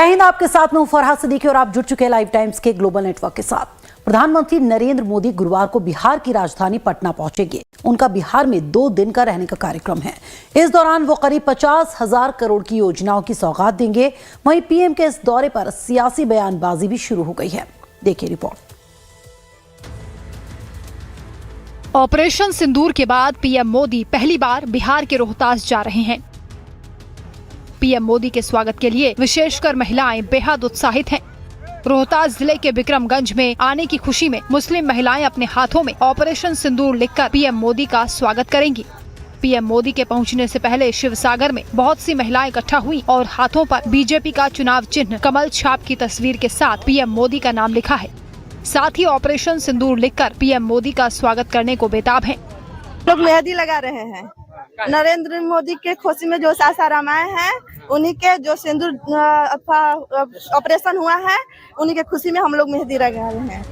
जय हिंद। आपके साथ मैं हूं फरहाद सिद्दीकी और आप जुड़ चुके हैं लाइव टाइम्स के ग्लोबल नेटवर्क के साथ। प्रधानमंत्री नरेंद्र मोदी गुरुवार को बिहार की राजधानी पटना पहुंचेंगे। उनका बिहार में 2 दिन का रहने का कार्यक्रम है। इस दौरान वो करीब 50,000 करोड़ की योजनाओं की सौगात देंगे। वहीं पीएम के इस दौरे पर सियासी बयानबाजी भी शुरू हो गई है। देखिए रिपोर्ट। ऑपरेशन सिंदूर के बाद पीएम मोदी पहली बार बिहार के रोहतास जा रहे हैं। पीएम मोदी के स्वागत के लिए विशेषकर महिलाएं बेहद उत्साहित हैं। रोहतास जिले के विक्रमगंज में आने की खुशी में मुस्लिम महिलाएं अपने हाथों में ऑपरेशन सिंदूर लिखकर पीएम मोदी का स्वागत करेंगी। पीएम मोदी के पहुंचने से पहले शिवसागर में बहुत सी महिलाएं इकट्ठा हुई और हाथों पर बीजेपी का चुनाव चिन्ह कमल छाप की तस्वीर के साथ पीएम मोदी का नाम लिखा है। साथ ही ऑपरेशन सिंदूर लिखकर पीएम मोदी का स्वागत करने को बेताब हैं। लोग मेहंदी लगा रहे हैं। नरेंद्र मोदी के खुशी में जो सासाराम आए हैं, उन्हीं के जो सिंदूर ऑपरेशन हुआ है, उन्हीं के खुशी में हम लोग मेहंदी लगा रहे हैं।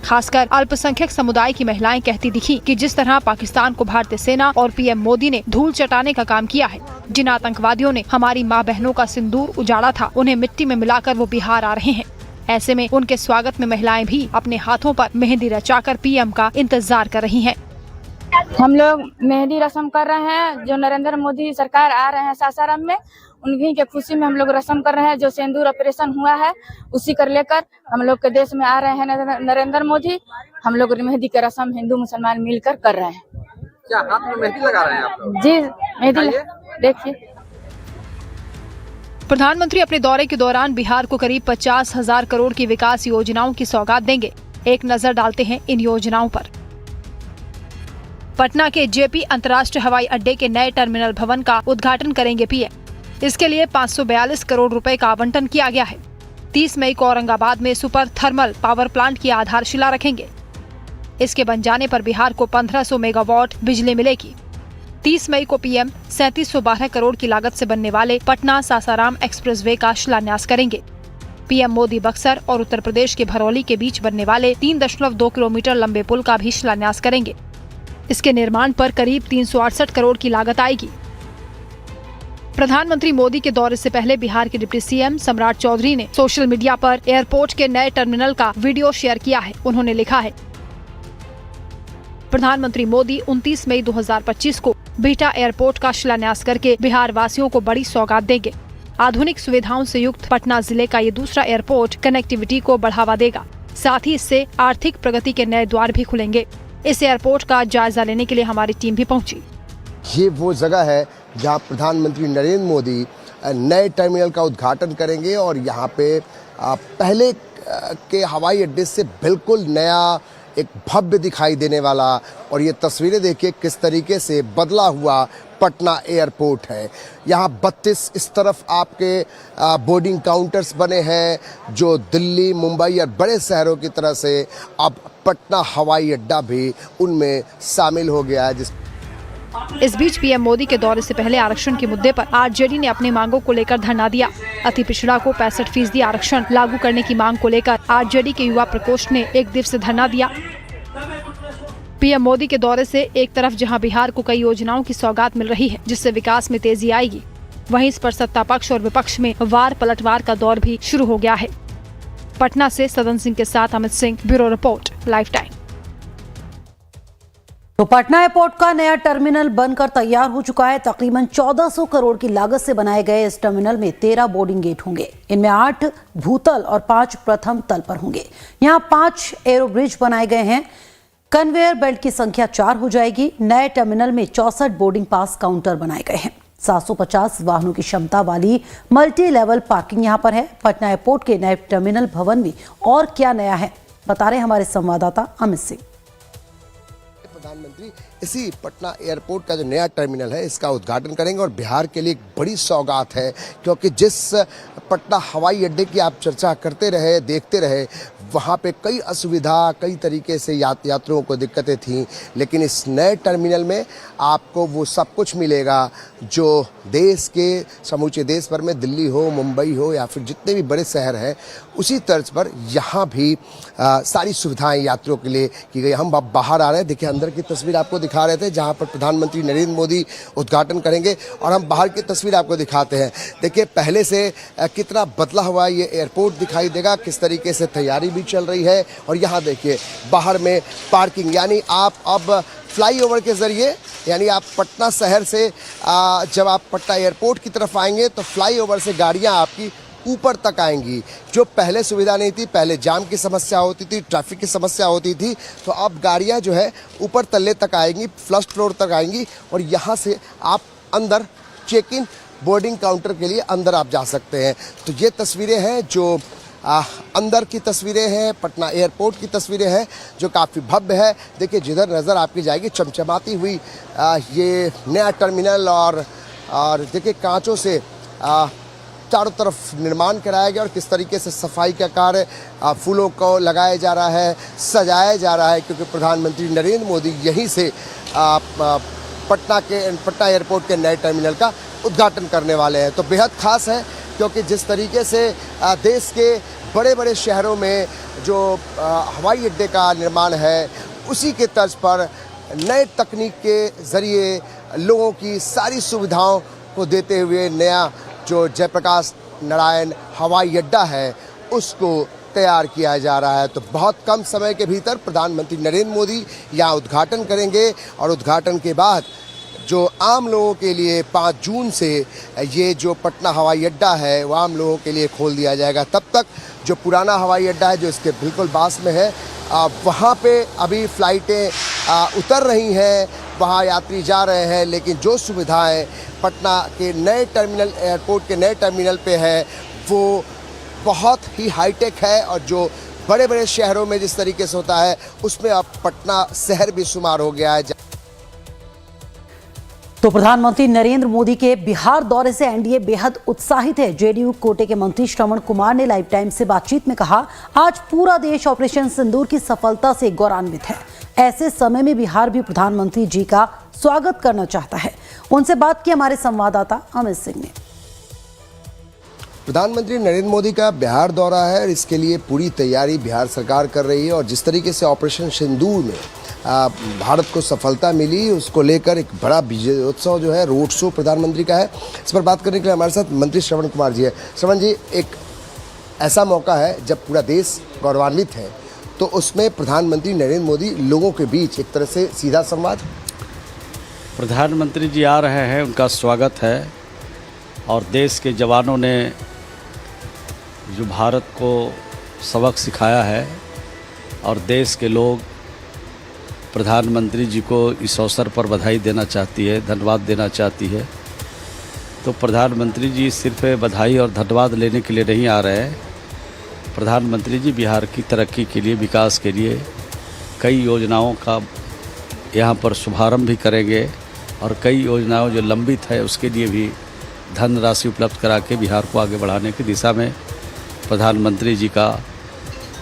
खासकर अल्पसंख्यक समुदाय की महिलाएं कहती दिखी कि जिस तरह पाकिस्तान को भारतीय सेना और पीएम मोदी ने धूल चटाने का काम किया है, जिन आतंकवादियों ने हमारी माँ बहनों का सिंदूर उजाड़ा था, उन्हें मिट्टी में मिलाकर वो बिहार आ रहे हैं। ऐसे में उनके स्वागत में महिलाएं भी अपने हाथों पर मेहंदी रचाकर पीएम का इंतजार कर रही हैं। हम लोग मेहंदी रस्म कर रहे हैं। जो नरेंद्र मोदी सरकार आ रहे हैं सासाराम में, उन्हीं के खुशी में हम लोग रस्म कर रहे हैं। जो सिंदूर ऑपरेशन हुआ है, उसी कर लेकर हम लोग के देश में आ रहे हैं नरेंद्र मोदी। हम लोग मेहंदी की रस्म हिंदू मुसलमान मिलकर कर रहे हैं। क्या हाथ में मेहंदी लगा रहे हैं आप लोग? जी मेहंदी देखिए। प्रधानमंत्री अपने दौरे के दौरान बिहार को करीब 50,000 करोड़ की विकास योजनाओं की सौगात देंगे। एक नजर डालते हैं इन योजनाओं पर। पटना के जेपी अंतर्राष्ट्रीय हवाई अड्डे के नए टर्मिनल भवन का उद्घाटन करेंगे पीएम। इसके लिए 542 करोड़ रुपए का आवंटन किया गया है। 30 मई को औरंगाबाद में सुपर थर्मल पावर प्लांट की आधारशिला रखेंगे। इसके बन जाने पर बिहार को 1500 मेगावाट बिजली मिलेगी। 30 मई को पीएम 3712 करोड़ की लागत से बनने वाले पटना सासाराम एक्सप्रेसवे का शिलान्यास करेंगे। पीएम मोदी बक्सर और उत्तर प्रदेश के भरौली के बीच बनने वाले 3.2 किलोमीटर लंबे पुल का भी शिलान्यास करेंगे। इसके निर्माण पर करीब 368 करोड़ की लागत आएगी। प्रधानमंत्री मोदी के दौरे से पहले बिहार के डिप्टी सीएम सम्राट चौधरी ने सोशल मीडिया पर एयरपोर्ट के नए टर्मिनल का वीडियो शेयर किया है। उन्होंने लिखा है, प्रधानमंत्री मोदी 29 मई 2025 को बिहटा एयरपोर्ट का शिलान्यास करके बिहार वासियों को बड़ी सौगात देंगे। आधुनिक सुविधाओं से युक्त पटना जिले का ये दूसरा एयरपोर्ट कनेक्टिविटी को बढ़ावा देगा। साथ ही इससे आर्थिक प्रगति के नए द्वार भी खुलेंगे। इस एयरपोर्ट का जायजा लेने के लिए हमारी टीम भी पहुंची। ये वो जगह है जहां प्रधानमंत्री नरेंद्र मोदी नए टर्मिनल का उद्घाटन करेंगे और यहाँ पे पहले के हवाई अड्डे से बिल्कुल नया एक भव्य दिखाई देने वाला, और ये तस्वीरें देखिए किस तरीके से बदला हुआ पटना एयरपोर्ट है। यहाँ 32 इस तरफ आपके बोर्डिंग काउंटर्स बने हैं जो दिल्ली, मुंबई और बड़े शहरों की तरह से अब पटना हवाई अड्डा भी उनमें शामिल हो गया है। इस बीच पीएम मोदी के दौरे से पहले आरक्षण के मुद्दे पर आरजेडी ने अपनी मांगों को लेकर धरना दिया। अति पिछड़ा को 65% आरक्षण लागू करने की मांग को लेकर आरजेडी के युवा प्रकोष्ठ ने एक दिवसीय धरना दिया। पीएम मोदी के दौरे से एक तरफ जहां बिहार को कई योजनाओं की सौगात मिल रही है, जिससे विकास में तेजी आएगी, वहीं इस पर सत्ता पक्ष और विपक्ष में वार पलटवार का दौर भी शुरू हो गया है। पटना से सदन सिंह के साथ Amit Singh, bureau report, live time. तो पटना एयरपोर्ट का नया टर्मिनल बनकर तैयार हो चुका है। तकरीबन 1400 करोड़ की लागत से बनाए गए इस टर्मिनल में 13 बोर्डिंग गेट होंगे। इनमें 8 भूतल और 5 प्रथम तल पर होंगे। यहाँ 5 एरो ब्रिज बनाए गए हैं। कन्वेयर बेल्ट की संख्या 4 हो जाएगी। नए टर्मिनल में 64 बोर्डिंग पास काउंटर बनाए गए हैं। 750 वाहनों की क्षमता वाली मल्टी लेवल पार्किंग यहाँ पर है। पटना एयरपोर्ट के नए टर्मिनल भवन में और क्या नया है, बता रहे हमारे संवाददाता अमित सिंह। प्रधानमंत्री इसी पटना एयरपोर्ट का जो नया टर्मिनल है, इसका उद्घाटन करेंगे और बिहार के लिए एक बड़ी सौगात है, क्योंकि जिस पटना हवाई अड्डे की आप चर्चा करते रहे, देखते रहे, वहाँ पे कई असुविधा, कई तरीके से यात्रियों को दिक्कतें थीं, लेकिन इस नए टर्मिनल में आपको वो सब कुछ मिलेगा जो देश के समूचे देश भर में, दिल्ली हो, मुंबई हो या फिर जितने भी बड़े शहर हैं, उसी तर्ज पर यहाँ भी सारी सुविधाएं यात्रियों के लिए की गई। हम अब बाहर आ रहे हैं, देखिए अंदर की तस्वीर आपको दिखा रहे थे जहाँ पर प्रधानमंत्री नरेंद्र मोदी उद्घाटन करेंगे, और हम बाहर की तस्वीर आपको दिखाते हैं। देखिए पहले से कितना बदला हुआ ये एयरपोर्ट दिखाई देगा, किस तरीके से तैयारी भी चल रही है। और यहाँ देखिए बाहर में पार्किंग, यानी आप अब फ्लाईओवर के ज़रिए, यानी आप पटना शहर से जब आप पटना एयरपोर्ट की तरफ आएंगे तो फ्लाईओवर से गाड़ियाँ आपकी ऊपर तक आएंगी, जो पहले सुविधा नहीं थी। पहले जाम की समस्या होती थी, ट्रैफिक की समस्या होती थी, तो अब गाड़ियाँ जो है ऊपर तल्ले तक आएंगी, फर्स्ट फ्लोर तक आएंगी, और यहाँ से आप अंदर चेक इन बोर्डिंग काउंटर के लिए अंदर आप जा सकते हैं। तो ये तस्वीरें हैं जो अंदर की तस्वीरें हैं, पटना एयरपोर्ट की तस्वीरें हैं जो काफ़ी भव्य है। देखिए जिधर नज़र आपकी जाएगी चमचमाती हुई ये नया टर्मिनल, और देखिए कांचों से चारों तरफ निर्माण कराया गया, और किस तरीके से सफाई का कार्य, फूलों को लगाया जा रहा है, सजाया जा रहा है, क्योंकि प्रधानमंत्री नरेंद्र मोदी यहीं से पटना एयरपोर्ट के नए टर्मिनल का उद्घाटन करने वाले हैं। तो बेहद खास है, क्योंकि जिस तरीके से देश के बड़े बड़े शहरों में जो हवाई अड्डे का निर्माण है, उसी के तर्ज पर नए तकनीक के ज़रिए लोगों की सारी सुविधाओं को देते हुए नया जो जयप्रकाश नारायण हवाई अड्डा है उसको तैयार किया जा रहा है। तो बहुत कम समय के भीतर प्रधानमंत्री नरेंद्र मोदी यहाँ उद्घाटन करेंगे, और उद्घाटन के बाद जो आम लोगों के लिए 5 जून से ये जो पटना हवाई अड्डा है वो आम लोगों के लिए खोल दिया जाएगा। तब तक जो पुराना हवाई अड्डा है जो इसके बिल्कुल पास में है, वहाँ पे अभी फ़्लाइटें उतर रही हैं, वहाँ यात्री जा रहे हैं, लेकिन जो सुविधाएं पटना के नए टर्मिनल, एयरपोर्ट के नए टर्मिनल पे है, वो बहुत ही हाईटेक है। और जो बड़े बड़े शहरों में जिस तरीके से होता है, उसमें अब पटना शहर भी शुमार हो गया है। तो प्रधानमंत्री नरेंद्र मोदी के बिहार दौरे से एनडीए बेहद उत्साहित है। जेडीयू कोटे के मंत्री श्रवण कुमार ने लाइव टाइम से बातचीत में कहा, आज पूरा देश ऑपरेशन सिंदूर की सफलता से गौरवान्वित है। ऐसे समय में बिहार भी प्रधानमंत्री जी का स्वागत करना चाहता है। उनसे बात की हमारे संवाददाता अमित सिंह ने। प्रधानमंत्री नरेंद्र मोदी का बिहार दौरा है, और इसके लिए पूरी तैयारी बिहार सरकार कर रही है। और जिस तरीके से ऑपरेशन सिंदूर में भारत को सफलता मिली, उसको लेकर एक बड़ा विजयोत्सव जो है, रोड शो प्रधानमंत्री का है। इस पर बात करने के लिए हमारे साथ मंत्री श्रवण कुमार जी है। श्रवण जी, एक ऐसा मौका है जब पूरा देश गौरवान्वित है, तो उसमें प्रधानमंत्री नरेंद्र मोदी लोगों के बीच एक तरह से सीधा संवाद। प्रधानमंत्री जी आ रहे हैं, उनका स्वागत है, और देश के जवानों ने जो भारत को सबक सिखाया है, और देश के लोग प्रधानमंत्री जी को इस अवसर पर बधाई देना चाहती है, धन्यवाद देना चाहती है। तो प्रधानमंत्री जी सिर्फ बधाई और धन्यवाद लेने के लिए नहीं आ रहे हैं। प्रधानमंत्री जी बिहार की तरक्की के लिए, विकास के लिए कई योजनाओं का यहाँ पर शुभारंभ भी करेंगे, और कई योजनाओं जो लंबित है उसके लिए भी धनराशि उपलब्ध करा के बिहार को आगे बढ़ाने की दिशा में प्रधानमंत्री जी का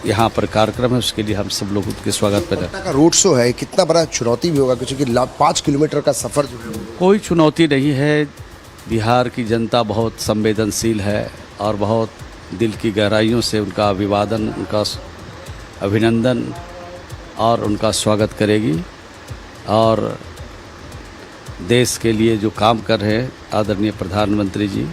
यहाँ पर कार्यक्रम है। उसके लिए हम सब लोग उनके स्वागत पर पटना का रोड शो है, कितना बड़ा चुनौती भी होगा, क्योंकि 5 किलोमीटर का सफ़र जो है। कोई चुनौती नहीं है। बिहार की जनता बहुत संवेदनशील है, और बहुत दिल की गहराइयों से उनका अभिवादन, उनका अभिनंदन और उनका स्वागत करेगी। और देश के लिए जो काम कर रहे हैं आदरणीय प्रधानमंत्री जी,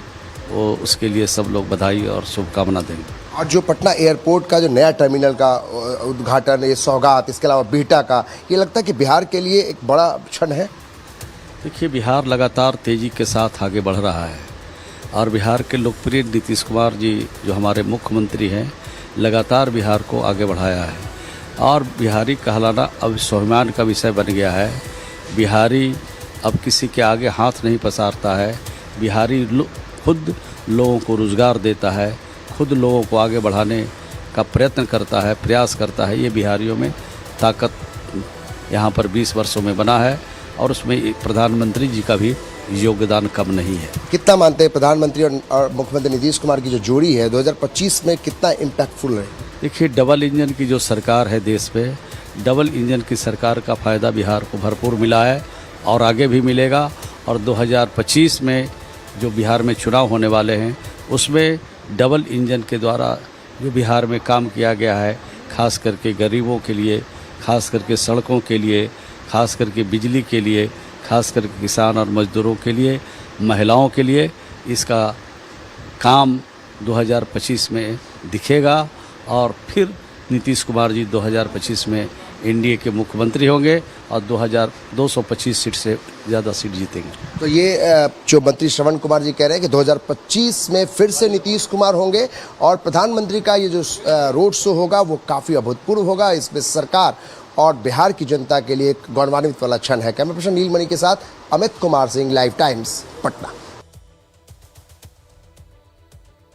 वो उसके लिए सब लोग बधाई और शुभकामना देंगे। और जो पटना एयरपोर्ट का जो नया टर्मिनल का उद्घाटन, ये सौगात, इसके अलावा बिहटा का, ये लगता है कि बिहार के लिए एक बड़ा क्षण है। देखिए, बिहार लगातार तेज़ी के साथ आगे बढ़ रहा है, और बिहार के लोकप्रिय नीतीश कुमार जी जो हमारे मुख्यमंत्री हैं, लगातार बिहार को आगे बढ़ाया है, और बिहारी कहलाना अब स्वाभिमान का विषय बन गया है। बिहारी अब किसी के आगे हाथ नहीं पसारता है। बिहारी खुद लोगों को रोज़गार देता है, खुद लोगों को आगे बढ़ाने का प्रयत्न करता है, प्रयास करता है। ये बिहारियों में ताकत यहाँ पर 20 वर्षों में बना है, और उसमें प्रधानमंत्री जी का भी योगदान कम नहीं है। कितना मानते हैं प्रधानमंत्री और मुख्यमंत्री नीतीश कुमार की जो जोड़ी है 2025 में कितना इम्पैक्टफुल है? देखिए, डबल इंजन की जो सरकार है देश पे, डबल इंजन की सरकार का फ़ायदा बिहार को भरपूर मिला है और आगे भी मिलेगा। और 2025 में जो बिहार में चुनाव होने वाले हैं उसमें डबल इंजन के द्वारा जो बिहार में काम किया गया है, खास करके गरीबों के लिए, खास करके सड़कों के लिए, खास करके बिजली के लिए, खास करके किसान और मजदूरों के लिए, महिलाओं के लिए, इसका काम 2025 में दिखेगा। और फिर नीतीश कुमार जी 2025 में एनडीए के मुख्यमंत्री होंगे और 225 सीट से ज़्यादा सीट जीतेंगे। तो ये जो मंत्री श्रवण कुमार जी कह रहे हैं कि 2025 में फिर से नीतीश कुमार होंगे और प्रधानमंत्री का ये जो रोड शो होगा वो काफ़ी अभूतपूर्व होगा। इसमें सरकार और बिहार की जनता के लिए एक गौरवान्वित वाला क्षण है। कैमरा पर्सन नीलमणि के साथ अमित कुमार सिंह, लाइव टाइम्स, पटना।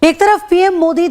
एक तरफ पीएम मोदी